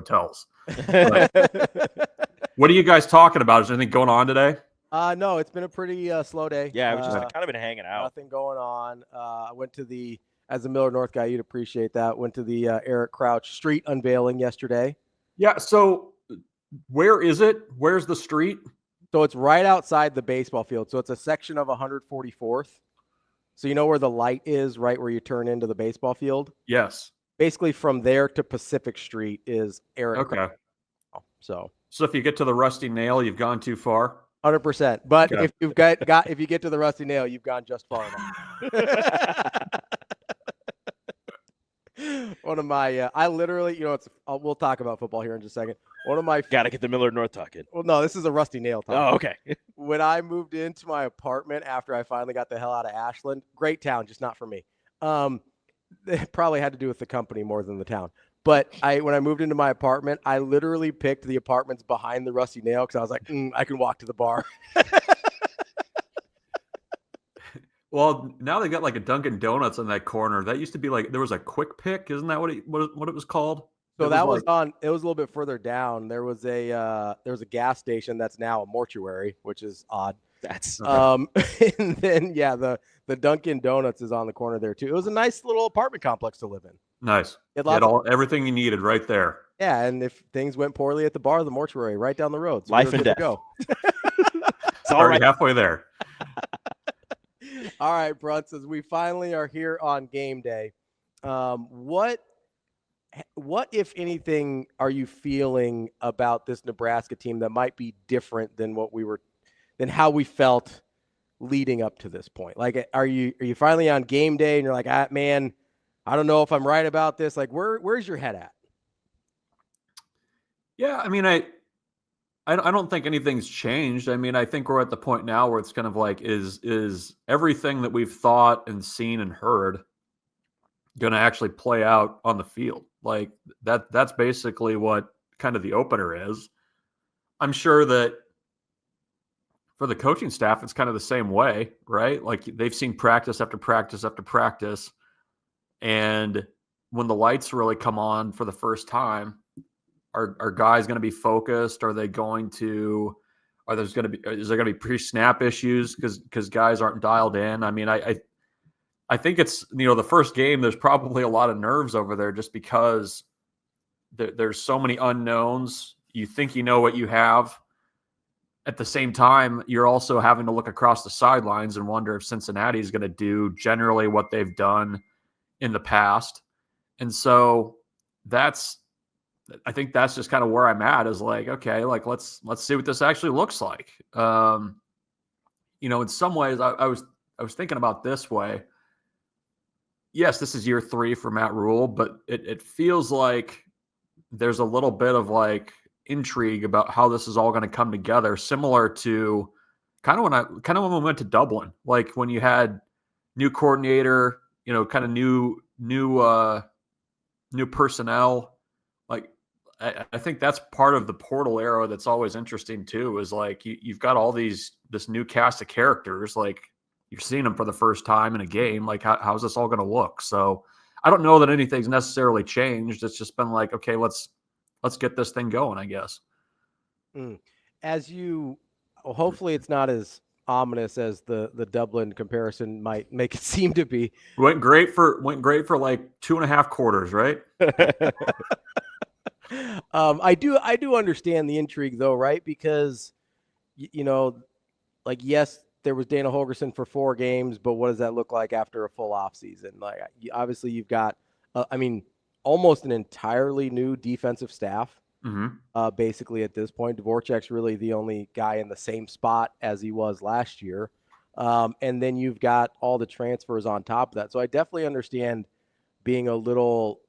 hotels. But what are you guys talking about? Is there anything going on today? No, it's been a pretty slow day. Yeah, we've just kind of been hanging out. Nothing going on. I went to as a Miller North guy, you'd appreciate that. Went to the Eric Crouch street unveiling yesterday. Yeah. So where is it? Where's the street? So it's right outside the baseball field. So it's a section of 144th. So you know where the light is, right where you turn into the baseball field? Yes. Basically from there to Pacific Street is Eric. Okay. Crouch. So if you get to the Rusty Nail, you've gone too far. 100%. But Okay. if you've if you get to the Rusty Nail, you've gone just far enough. One of my, I literally, we'll talk about football here in just a second. One of my, Gotta get the Miller North talking. well, no, this is a Rusty Nail talk. Oh, okay. When I moved into my apartment after I finally got the hell out of Ashland, great town, just not for me. It probably had to do with the company more than the town. But when I moved into my apartment, I literally picked the apartments behind the Rusty Nail because I was like, I can walk to the bar. Well, now they got like a Dunkin' Donuts in that corner. That used to be like there was a Quick Pick, isn't that what it was called? So that was on. It was a little bit further down. There was a gas station that's now a mortuary, which is odd. That's and then the Dunkin' Donuts is on the corner there too. It was a nice little apartment complex to live in. Nice. You had everything you needed right there. Yeah, and if things went poorly at the bar, the mortuary right down the road. So life and death. Go. It's already halfway there. All right, Bruntz, as we finally are here on game day, what if anything are you feeling about this Nebraska team that might be different than how we felt leading up to this point? Like, are you finally on game day and you're like, man, I don't know if I'm right about this. Like, where's your head at? Yeah, I mean, I don't think anything's changed. I mean, I think we're at the point now where it's kind of like, is everything that we've thought and seen and heard going to actually play out on the field? Like that's basically what kind of the opener is. I'm sure that for the coaching staff, it's kind of the same way, right? Like they've seen practice after practice after practice. And when the lights really come on for the first time, are guys going to be focused? Is there going to be pre-snap issues because guys aren't dialed in? I mean, I think it's, the first game, there's probably a lot of nerves over there just because there's so many unknowns. You think you know what you have. At the same time, you're also having to look across the sidelines and wonder if Cincinnati is going to do generally what they've done in the past. And so I think that's just kind of where I'm at, is like, okay, like let's see what this actually looks like. In some ways I was thinking about this way. Yes, this is year 3 for Matt Rule, but it feels like there's a little bit of like intrigue about how this is all going to come together, similar to kind of when we went to Dublin, like when you had new coordinator, kind of new personnel. Like I think that's part of the portal era that's always interesting too, is like you've got all this new cast of characters, like you're seeing them for the first time in a game. Like how's this all going to look? So I don't know that anything's necessarily changed. It's just been like, okay, let's get this thing going, I guess. Hopefully it's not as ominous as the Dublin comparison might make it seem to be. Went great for like 2.5 quarters, right? I do understand the intrigue though, right? Because like, yes, there was Dana Holgorsen for 4 games, but what does that look like after a full off season? Like, obviously you've got, almost an entirely new defensive staff. Mm-hmm. Basically at this point, Dvorak's really the only guy in the same spot as he was last year. And then you've got all the transfers on top of that. So I definitely understand being a little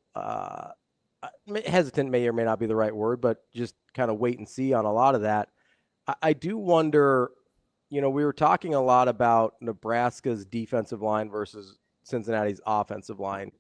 hesitant, may or may not be the right word, but just kind of wait and see on a lot of that. I do wonder, we were talking a lot about Nebraska's defensive line versus Cincinnati's offensive line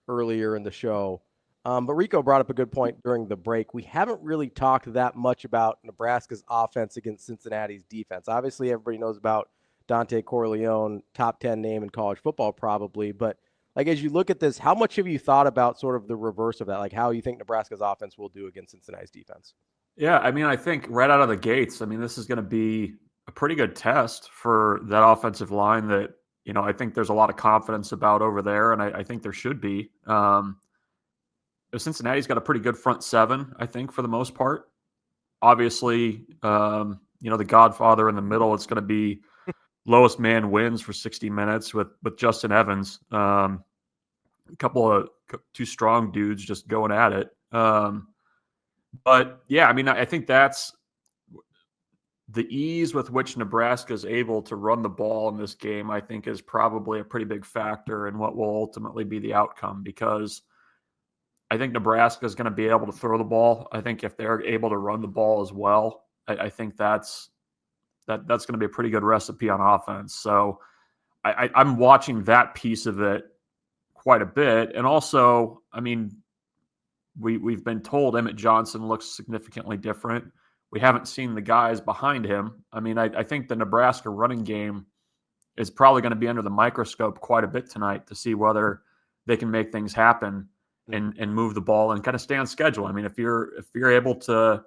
earlier in the show. But Rico brought up a good point during the break. We haven't really talked that much about Nebraska's offense against Cincinnati's defense. Obviously, everybody knows about Dante Corleone, top 10 name in college football probably, but Like, as you look at this, how much have you thought about sort of the reverse of that? Like how you think Nebraska's offense will do against Cincinnati's defense? Yeah, I mean, I think right out of the gates, I mean, this is going to be a pretty good test for that offensive line that, I think there's a lot of confidence about over there, and I think there should be. Cincinnati's got a pretty good front seven, I think, for the most part. Obviously, the Godfather in the middle, it's going to be lowest man wins for 60 minutes with Justin Evans. A couple of two strong dudes just going at it. But yeah, I mean, I think that's the ease with which Nebraska is able to run the ball in this game, I think, is probably a pretty big factor in what will ultimately be the outcome, because I think Nebraska is going to be able to throw the ball. I think if they're able to run the ball as well, I think that's going to be a pretty good recipe on offense. So I'm watching that piece of it quite a bit. And also, I mean, we've been told Emmett Johnson looks significantly different. We haven't seen the guys behind him. I mean, I think the Nebraska running game is probably going to be under the microscope quite a bit tonight to see whether they can make things happen and move the ball and kind of stay on schedule. I mean, if you're able to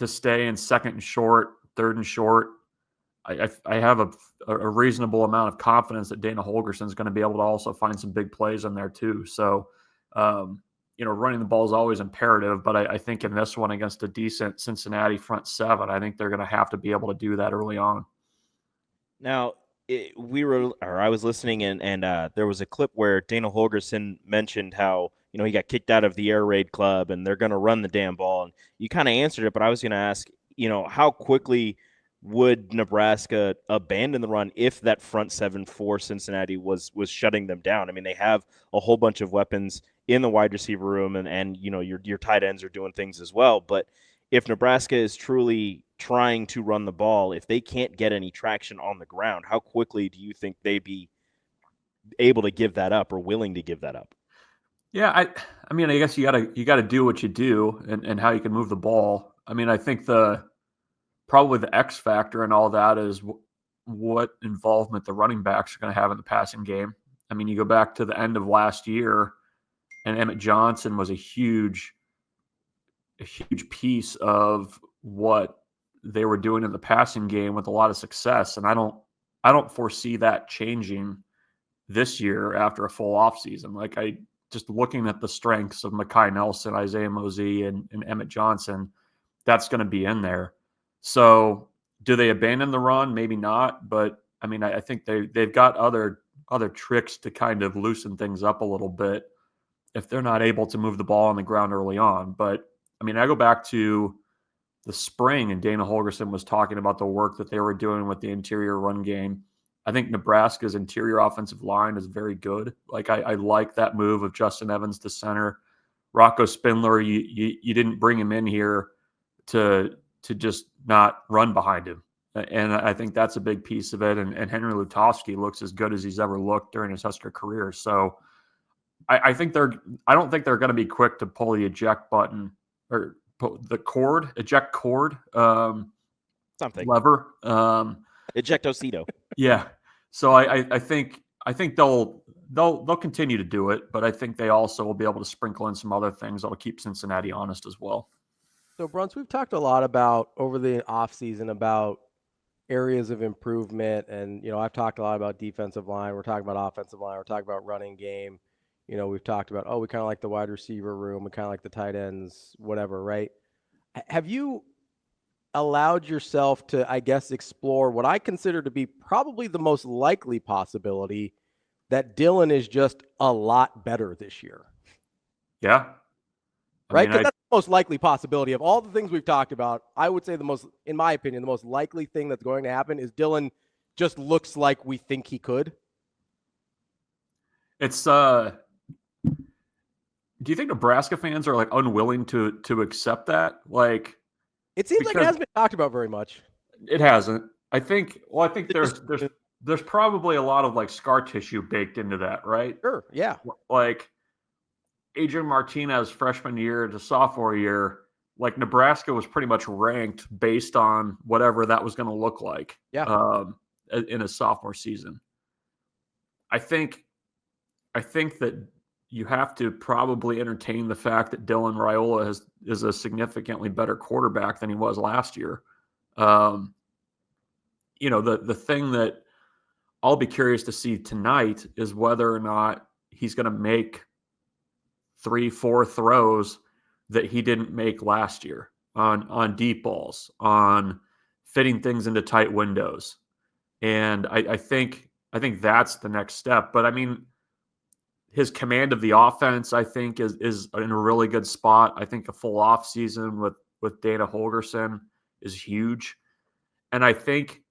stay in second and short, third and short, I have a reasonable amount of confidence that Dana Holgorsen is going to be able to also find some big plays in there too. So, running the ball is always imperative, but I think in this one against a decent Cincinnati front seven, I think they're going to have to be able to do that early on. Now, I was listening, and there was a clip where Dana Holgorsen mentioned how he got kicked out of the air raid club, and they're going to run the damn ball. And you kind of answered it, but I was going to ask, how quickly would Nebraska abandon the run if that front seven for Cincinnati was shutting them down? I mean, they have a whole bunch of weapons in the wide receiver room, and your tight ends are doing things as well. But if Nebraska is truly trying to run the ball, if they can't get any traction on the ground, how quickly do you think they'd be able to give that up or willing to give that up? Yeah, I mean, I guess you gotta do what you do and how you can move the ball. I mean, I think probably the X factor and all that is what involvement the running backs are going to have in the passing game. I mean, you go back to the end of last year, and Emmett Johnson was a huge piece of what they were doing in the passing game with a lot of success. And I don't foresee that changing this year after a full offseason. Like, just looking at the strengths of Mekhi Nelson, Isaiah Mosey, and Emmett Johnson, that's going to be in there. So do they abandon the run? Maybe not. But I mean, I think they've got other tricks to kind of loosen things up a little bit if they're not able to move the ball on the ground early on. But I mean, I go back to the spring, and Dana Holgorsen was talking about the work that they were doing with the interior run game. I think Nebraska's interior offensive line is very good. Like, I like that move of Justin Evans to center. Rocco Spindler, you didn't bring him in here to just not run behind him. And I think that's a big piece of it. And Henry Lutovsky looks as good as he's ever looked during his Husker career. So I don't think they're going to be quick to pull the eject button or the eject cord Something. lever. Ejectocito. Yeah. So I think they'll continue to do it, but I think they also will be able to sprinkle in some other things that'll keep Cincinnati honest as well. So, Bruntz, we've talked a lot about over the offseason about areas of improvement. And, I've talked a lot about defensive line. We're talking about offensive line. We're talking about running game. We've talked about, we kind of like the wide receiver room. We kind of like the tight ends, whatever, right? Have you allowed yourself to, I guess, explore what I consider to be probably the most likely possibility that Dylan is just a lot better this year? Yeah. Right? Because that's the most likely possibility of all the things we've talked about. I would say in my opinion, the most likely thing that's going to happen is Dylan just looks like we think he could. It's do you think Nebraska fans are like unwilling to accept that? Like, it seems like it hasn't been talked about very much. It hasn't. I think there's probably a lot of like scar tissue baked into that, right? Sure. Yeah. Like Adrian Martinez freshman year to sophomore year, like Nebraska was pretty much ranked based on whatever that was going to look like. Yeah. In a sophomore season. I think I think that you have to probably entertain the fact that Dylan Raiola is a significantly better quarterback than he was last year. Um, the thing that I'll be curious to see tonight is whether or not he's going to make 3-4 throws that he didn't make last year on deep balls, on fitting things into tight windows. And I think that's the next step. But I mean, his command of the offense, I think, is in a really good spot. I think a full off season with Dana Holgerson is huge. And I think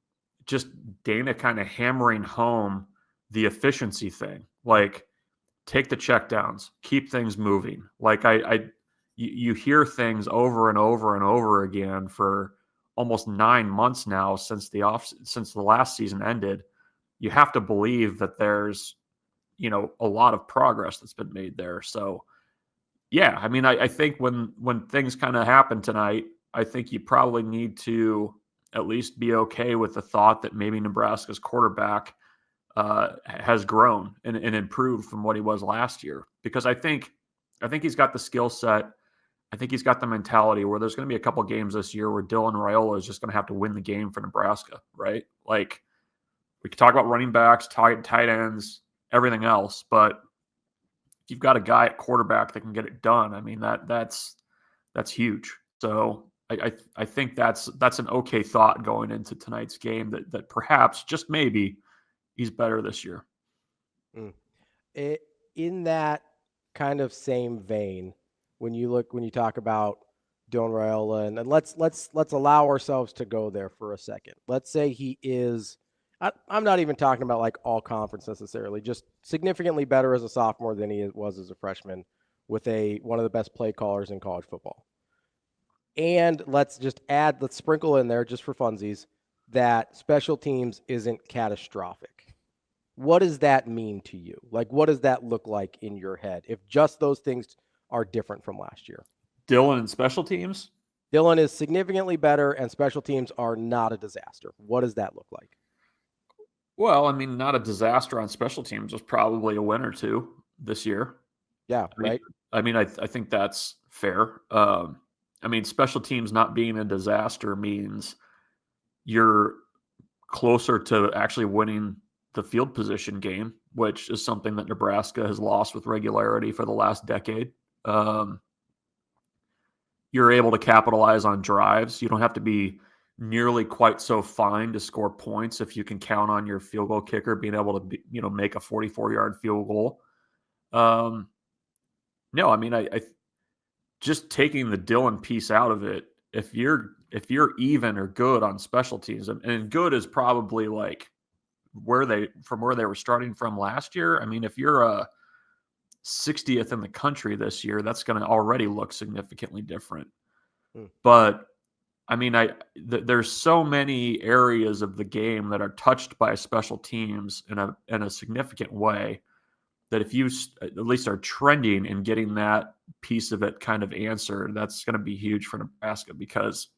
just Dana kind of hammering home the efficiency thing, like take the checkdowns, keep things moving. Like you hear things over and over and over again for almost 9 months now since the last season ended. You have to believe that there's a lot of progress that's been made there. So yeah, I mean, I think when things kind of happen tonight, I think you probably need to at least be okay with the thought that maybe Nebraska's quarterback has grown and improved from what he was last year. Because I think he's got the skill set. I think he's got the mentality where there's going to be a couple games this year where Dylan Raiola is just going to have to win the game for Nebraska, right? Like we could talk about running backs, tight ends, everything else, but you've got a guy at quarterback that can get it done. I mean, that's huge. So I think that's an okay thought going into tonight's game that perhaps just maybe he's better this year. In that kind of same vein, when you talk about Dylan Raiola, and let's allow ourselves to go there for a second. Let's say he is. I'm not even talking about like all conference necessarily, just significantly better as a sophomore than he was as a freshman, with one of the best play callers in college football. And let's sprinkle in there just for funsies that special teams isn't catastrophic. What does that mean to you? Like, what does that look like in your head if just those things are different from last year? Dylan and special teams? Dylan is significantly better and special teams are not a disaster. What does that look like? Well, I mean, not a disaster on special teams was probably a win or two this year. Yeah, right. I mean, I think that's fair. I mean, special teams not being a disaster means you're closer to actually winning the field position game, which is something that Nebraska has lost with regularity for the last decade. You're able to capitalize on drives. You don't have to be nearly quite so fine to score points if you can count on your field goal kicker being able to make a 44-yard field goal. No, I mean, I just taking the Dylan piece out of it, if you're even or good on special teams, and good is probably like where they were starting from last year. I mean, if you're a 60th in the country this year, that's going to already look significantly different. But I mean, there's so many areas of the game that are touched by special teams in a significant way that if you at least are trending and getting that piece of it kind of answered, that's going to be huge for Nebraska, because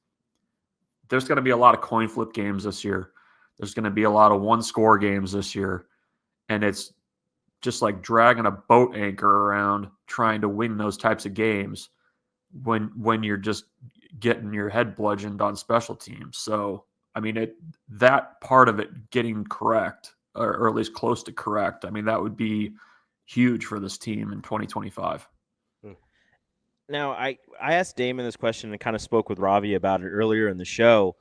there's going to be a lot of coin flip games this year. There's going to be a lot of one-score games this year, and it's just like dragging a boat anchor around trying to win those types of games when you're just getting your head bludgeoned on special teams. So, I mean, that part of it getting correct, or at least close to correct, I mean, that would be huge for this team in 2025. Now, I asked Damon this question and kind of spoke with Ravi about it earlier in the show.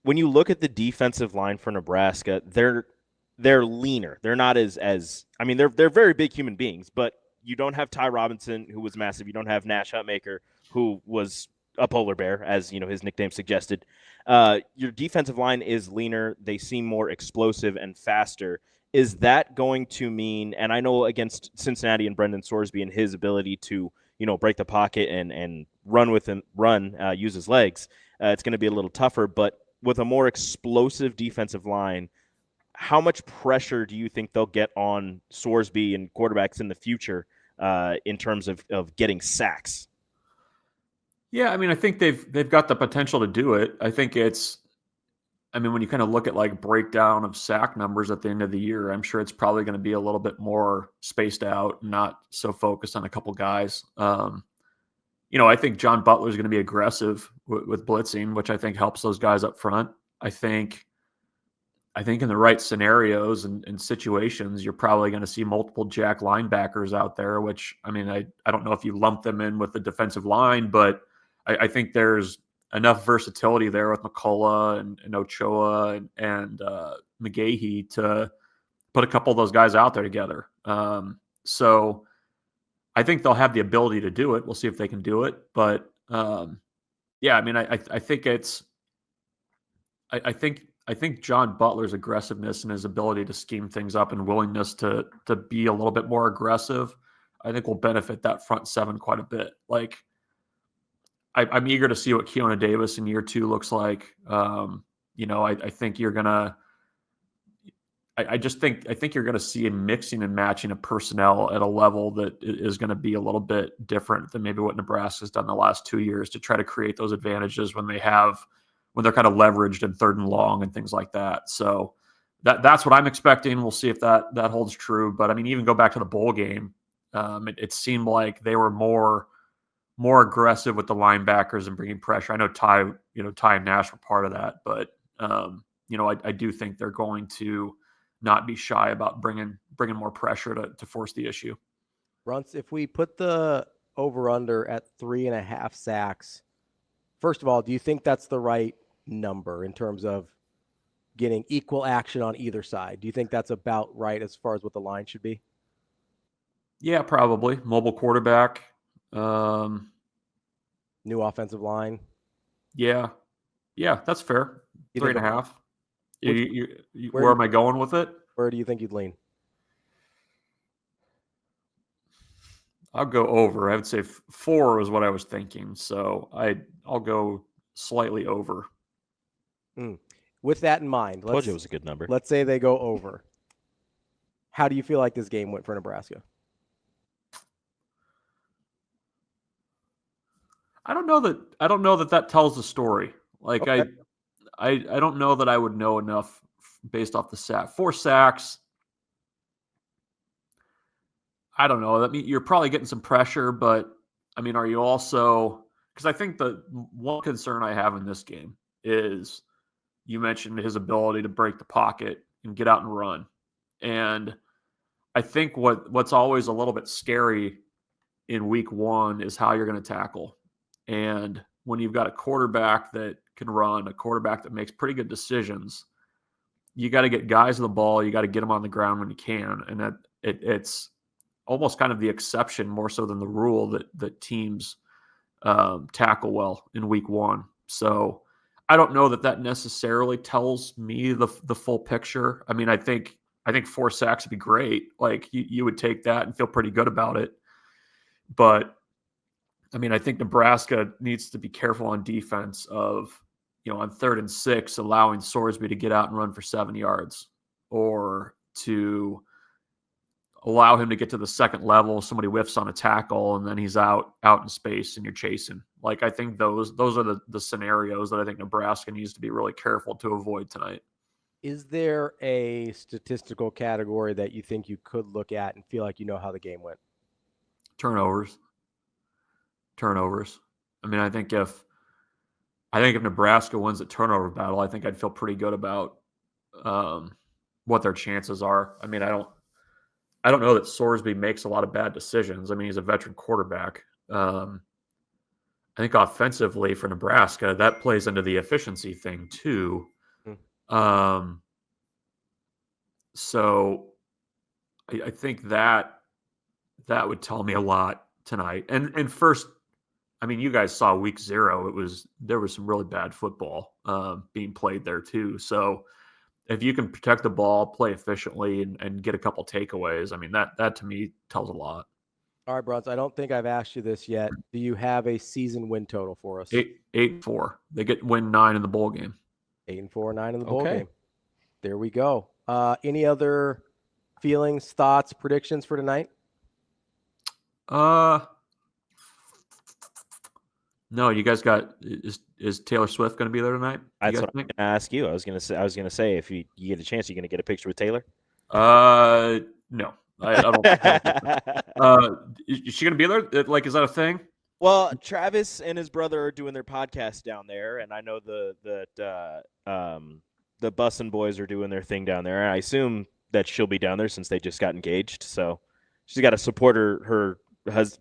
When you look at the defensive line for Nebraska, they're leaner. They're not as I mean, they're very big human beings, but you don't have Ty Robinson, who was massive. You don't have Nash Hutmaker, who was a polar bear, as his nickname suggested. Your defensive line is leaner. They seem more explosive and faster. Is that going to mean, and I know against Cincinnati and Brendan Sorsby and his ability to, break the pocket and use his legs, it's going to be a little tougher, but with a more explosive defensive line, how much pressure do you think they'll get on Sorsby and quarterbacks in the future in terms of getting sacks? Yeah, I mean, I think they've got the potential to do it. I think it's I mean, when you kind of look at like breakdown of sack numbers at the end of the year, I'm sure it's probably going to be a little bit more spaced out, not so focused on a couple guys. I think John Butler is going to be aggressive with blitzing, which I think helps those guys up front. I think in the right scenarios and situations, you're probably going to see multiple jack linebackers out there, which, I mean, I don't know if you lump them in with the defensive line, but I think there's enough versatility there with McCullough and Ochoa and McGahee to put a couple of those guys out there together. So I think they'll have the ability to do it. We'll see if they can do it. But yeah, I mean, I think it's I think John Butler's aggressiveness and his ability to scheme things up and willingness to be a little bit more aggressive, I think will benefit that front seven quite a bit. Like, I'm eager to see what Keona Davis in year 2 looks like. I think you're gonna. I think you're going to see a mixing and matching of personnel at a level that is going to be a little bit different than maybe what Nebraska's done the last 2 years to try to create those advantages when they're kind of leveraged in 3rd and long and things like that. So that's what I'm expecting. We'll see if that holds true. But I mean, even go back to the bowl game, it seemed like they were more aggressive with the linebackers and bringing pressure. I know Ty and Nash were part of that, but I do think they're going to not be shy about bringing more pressure to force the issue. Bruntz, if we put the over-under at 3.5 sacks, first of all, do you think that's the right number in terms of getting equal action on either side? Do you think that's about right as far as what the line should be? Yeah, probably. Mobile quarterback. New offensive line. Yeah, that's fair. 3.5. Where am I going with it? Where do you think you'd lean? I'll go over. I would say 4 is what I was thinking. So I'll go slightly over. With that in mind, told you it was a good number. Let's say they go over. How do you feel like this game went for Nebraska? I don't know that tells the story. Like, okay. I don't know that I would know enough based off the sack. 4 sacks. I don't know. I mean, you're probably getting some pressure, but I mean, are you also, because I think the one concern I have in this game is you mentioned his ability to break the pocket and get out and run. And I think what's always a little bit scary in week 1 is how you're going to tackle. And when you've got a quarterback that can run, a quarterback that makes pretty good decisions, you got to get guys on the ball. You got to get them on the ground when you can. And that it's almost kind of the exception more so than the rule that teams tackle well in week 1. So I don't know that necessarily tells me the full picture. I mean, I think 4 sacks would be great. Like, you would take that and feel pretty good about it. But I mean, I think Nebraska needs to be careful on defense of, on 3rd and 6, allowing Sorsby to get out and run for 7 yards, or to allow him to get to the second level. Somebody whiffs on a tackle and then he's out in space and you're chasing. Like, I think those are the scenarios that I think Nebraska needs to be really careful to avoid tonight. Is there a statistical category that you think you could look at and feel like you know how the game went? Turnovers. I mean, I think if Nebraska wins the turnover battle, I think I'd feel pretty good about what their chances are. I mean, I don't know that Sorsby makes a lot of bad decisions. I mean, he's a veteran quarterback. I think offensively for Nebraska, that plays into the efficiency thing too. So I think that would tell me a lot tonight. And first, I mean, you guys saw week 0. There was some really bad football being played there too. So if you can protect the ball, play efficiently, and get a couple takeaways, I mean, that to me tells a lot. All right, Bruntz, I don't think I've asked you this yet. Do you have a season win total for us? 8-4. They win 9 in the bowl game. 8-4, 9 in the bowl game. There we go. Any other feelings, thoughts, predictions for tonight? No, you guys got is Taylor Swift going to be there tonight? That's what I'm going to ask you. I was going to say if you get a chance, you're going to get a picture with Taylor. No, I don't. Is she going to be there? Like, is that a thing? Well, Travis and his brother are doing their podcast down there, and I know the Bussin' Boys are doing their thing down there. I assume that she'll be down there since they just got engaged. So she's got to support her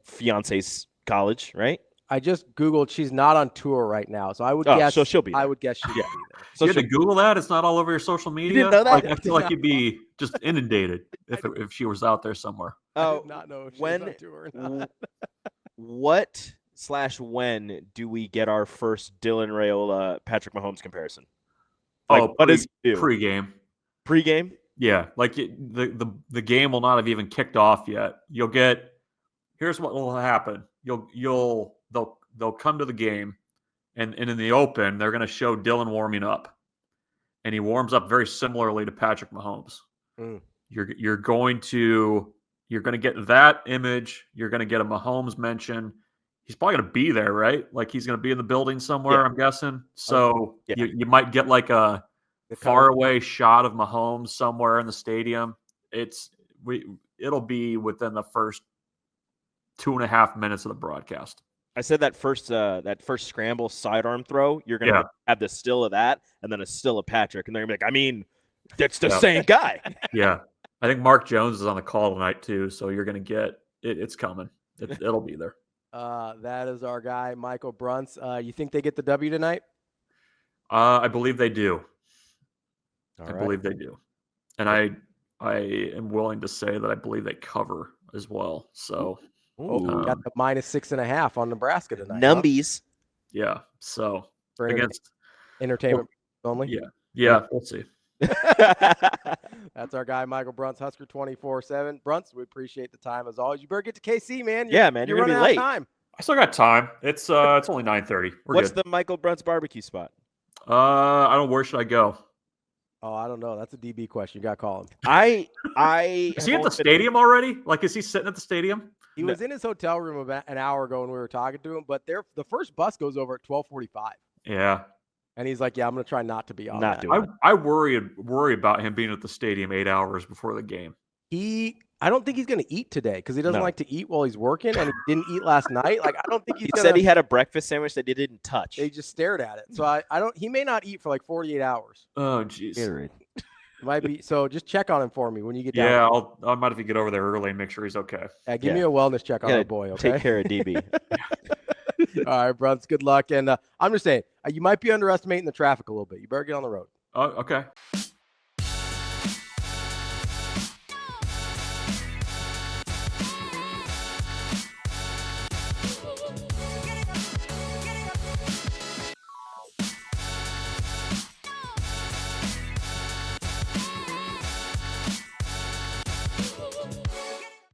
fiance's college, right? I just Googled. She's not on tour right now, so I would guess. So she'll be there. I would guess she'll be there. So you had to Google that? It's not all over your social media? You didn't know that? Like, I feel like you'd be just inundated if she was out there somewhere. I did not know if she was on tour or not. When do we get our first Dylan Raiola Patrick Mahomes comparison? What is pregame? Pregame? Yeah, like the game will not have even kicked off yet. You'll get. Here's what will happen. They'll come to the game, and in the open they're going to show Dylan warming up, and he warms up very similarly to Patrick Mahomes. You're going to get that image. You're going to get a Mahomes mention. He's probably going to be there, right? Like he's going to be in the building somewhere. Yeah. I'm guessing. So you might get like a faraway shot of Mahomes somewhere in the stadium. It'll be within the first 2.5 minutes of the broadcast. I said that first scramble sidearm throw, you're going to have the still of that and then a still of Patrick. And they're going to be like, I mean, that's the same guy. Yeah. I think Mark Jones is on the call tonight too. So you're going to get it. It's coming. It'll be there. That is our guy, Michael Bruntz. You think they get the W tonight? I believe they do. I believe they do. And I am willing to say that I believe they cover as well. So got the -6.5 on Nebraska tonight. Numbies. Huh? Yeah. So for against entertainment only. Yeah. We'll see. That's our guy, Michael Bruntz, Husker 24/7. Bruntz, we appreciate the time as always. You better get to KC, man. You're gonna be late. Time. I still got time. It's only 9:30. What's the Michael Bruntz barbecue spot? I don't know. Where should I go? Oh, I don't know. That's a DB question. You got to call him. Is he at the stadium already? Like, is he sitting at the stadium? He was in his hotel room about an hour ago when we were talking to him, but the first bus goes over at 12:45. Yeah. And he's like, yeah, I'm going to try not to be on that. I worry about him being at the stadium 8 hours before the game. I don't think he's going to eat today because he doesn't like to eat while he's working, and he didn't eat last night. Like, I don't think he said he had a breakfast sandwich that he didn't touch. They just stared at it. So he may not eat for like 48 hours. Oh, jeez. Might be. So just check on him for me when you get down. Yeah, I might have to get over there early and make sure he's okay. Give me a wellness check on our boy, okay? Take care of DB. All right, Bruntz, good luck. And I'm just saying, you might be underestimating the traffic a little bit. You better get on the road. Oh, okay.